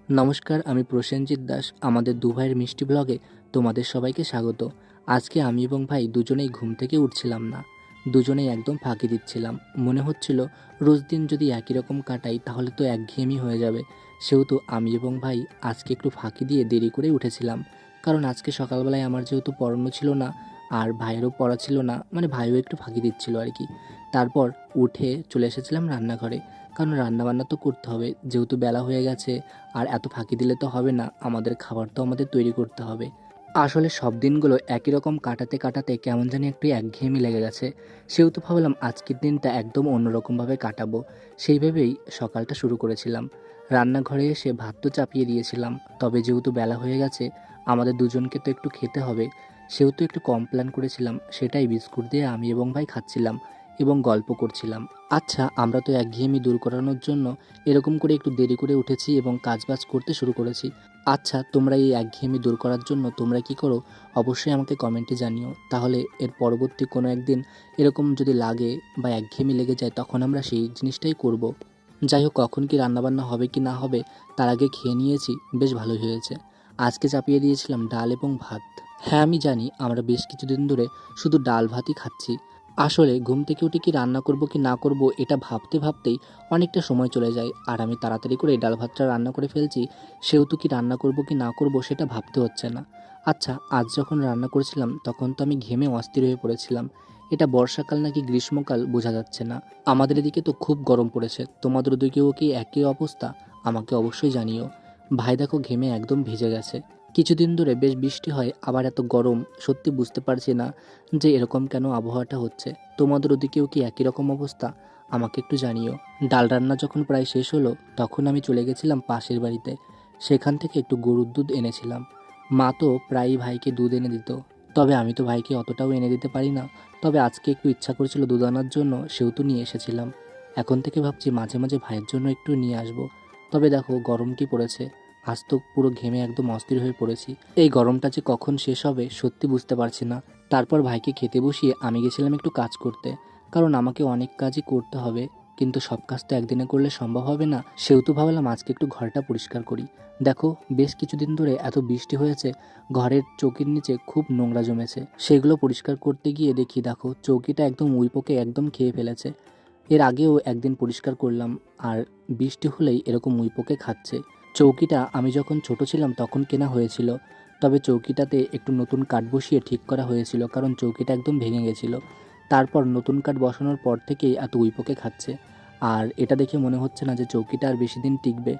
নমস্কার, আমি প্রসেনজিৎ দাস। আমাদের দু ভাইয়ের মিষ্টি ব্লগে তোমাদের সবাইকে স্বাগত। আজকে আমি এবং ভাই দুজনেই ঘুম থেকে উঠছিলাম না। দুজনেই একদম ফাঁকি দিচ্ছিলাম। মনে হচ্ছিল রোজ দিন যদি একই রকম কাটাই তাহলে তো একঘেয়েমি হয়ে যাবে। সেহেতু আমি এবং ভাই আজকে একটু ফাঁকি দিয়ে দেরি করে উঠেছিলাম। কারণ আজকে সকালবেলায় আমার যেহেতু পড়ানো ছিল না, আর ভাইয়েরও পড়া ছিল না, মানে ভাইও একটু ফাঁকি দিচ্ছিল আর কি। তারপর উঠে চলে এসেছিলাম রান্নাঘরে, কারণ রান্নাবান্না তো করতে হবে, যেহেতু বেলা হয়ে গেছে। আর এত ফাঁকি দিলে তো হবে না, আমাদের খাবার তো আমাদের তৈরি করতে হবে। আসলে সব দিনগুলো একই রকম কাটাতে কাটাতে কেমন জানি একটু একঘেয়েমি লেগে গেছে। সেহেতু ভাবলাম আজকের দিনটা একদম অন্যরকমভাবে কাটাবো। সেই ভেবেই সকালটা শুরু করেছিলাম। রান্নাঘরে এসে ভাত তো চাপিয়ে দিয়েছিলাম, তবে যেহেতু বেলা হয়ে গেছে, আমাদের দুজনকে তো একটু খেতে হবে। সেহেতু একটু কম প্ল্যান করেছিলাম, সেটাই বিস্কুট দিয়ে আমি এবং ভাই খাচ্ছিলাম এবং গল্প করছিলাম। আচ্ছা, আমরা তো একঘেয়েমি দূর করানোর জন্য এরকম করে একটু দেরি করে উঠেছি এবং কাজবাজ করতে শুরু করেছি। আচ্ছা, তোমরা এই একঘেয়েমি দূর করার জন্য তোমরা কি করো অবশ্যই আমাকে কমেন্টে জানিও। তাহলে এর পরবর্তী কোনো একদিন এরকম যদি লাগে বা একঘেয়েমি লেগে যায় তখন আমরা সেই জিনিসটাই করব। যাই হোক, কখন কি রান্নাবান্না হবে কি না হবে তার আগে খেয়ে নিয়েছি, বেশ ভালোই হয়েছে। আজকে চাপিয়ে দিয়েছিলাম ডাল এবং ভাত। হ্যাঁ, আমি জানি আমরা বেশ কিছুদিন ধরে শুধু ডাল ভাতই খাচ্ছি। আসলে ঘুম থেকে উঠে কি রান্না করব কি না করব এটা ভাবতে ভাবতেই অনেকটা সময় চলে যায়, আর আমি তাড়াতাড়ি করে ডাল ভাতটা রান্না করে ফেলছি। সেহেতু কি রান্না করব কি না করব সেটা ভাবতে হচ্ছে না। আচ্ছা, আজ যখন রান্না করেছিলাম তখন তো আমি ঘেমে অস্থির হয়ে পড়েছিলাম। এটা বর্ষাকাল নাকি গ্রীষ্মকাল বোঝা যাচ্ছে না। আমাদের এদিকে তো খুব গরম পড়েছে। তোমাদের ওদিকেও কি একই অবস্থা? আমাকে অবশ্যই জানিও। ভাই দেখো ঘেমে একদম ভিজে গেছে। কিছুদিন ধরে বেশ বৃষ্টি হয়, আবার এত গরম, সত্যি বুঝতে পারছি না যে এরকম কেন আবহাওয়াটা হচ্ছে। তোমাদের ওদিকেও কি একই রকম অবস্থা? আমাকে একটু জানিও। ডাল রান্না যখন প্রায় শেষ হলো তখন আমি চলে গেছিলাম পাশের বাড়িতে। সেখান থেকে একটু গরুর দুধ এনেছিলাম। মা তো প্রায়ই ভাইকে দুধ এনে দিত, তবে আমি তো ভাইকে অতটাও এনে দিতে পারি না। তবে আজকে একটু ইচ্ছা করেছিল দুধ আনার জন্য, সেহেতু নিয়ে এসেছিলাম। এখন থেকে ভাবছি মাঝে মাঝে ভাইয়ের জন্য একটু নিয়ে আসবো। তবে দেখো গরম কি পড়েছে, আজ তো পুরো ঘেমে একদম অস্থির হয়ে পড়েছি। এই গরমটা যে কখন শেষ হবে সত্যি বুঝতে পারছি না। তারপর ভাইকে খেতে বসিয়ে আমি গেছিলাম একটু কাজ করতে, কারণ আমাকে অনেক কাজই করতে হবে। কিন্তু সব কাজ তো একদিনে করলে সম্ভব হবে না, সেহেতু ভাবলাম আজকে একটু ঘরটা পরিষ্কার করি। দেখো, বেশ কিছুদিন ধরে এত বৃষ্টি হয়েছে, ঘরের চৌকির নিচে খুব নোংরা জমেছে। সেগুলো পরিষ্কার করতে গিয়ে দেখি, দেখো চৌকিটা একদম উইপোকে একদম খেয়ে ফেলেছে। এর আগেও একদিন পরিষ্কার করলাম, আর বৃষ্টি হলেই এরকম উইপোকে খাচ্ছে। চৌকিটা আমি যখন ছোট ছিলাম তখন কেনা হয়েছিল, তবে চৌকিটাতে একটু নতুন কাঠ বসিয়ে ঠিক করা হয়েছিল, কারণ চৌকিটা একদম ভেঙে গেছিল। তারপর নতুন কাঠ বসানোর পর থেকেই এত উইপোকে খাচ্ছে। আর এটা দেখে মনে হচ্ছে না যে চৌকিটা আর বেশি দিন টিকবে।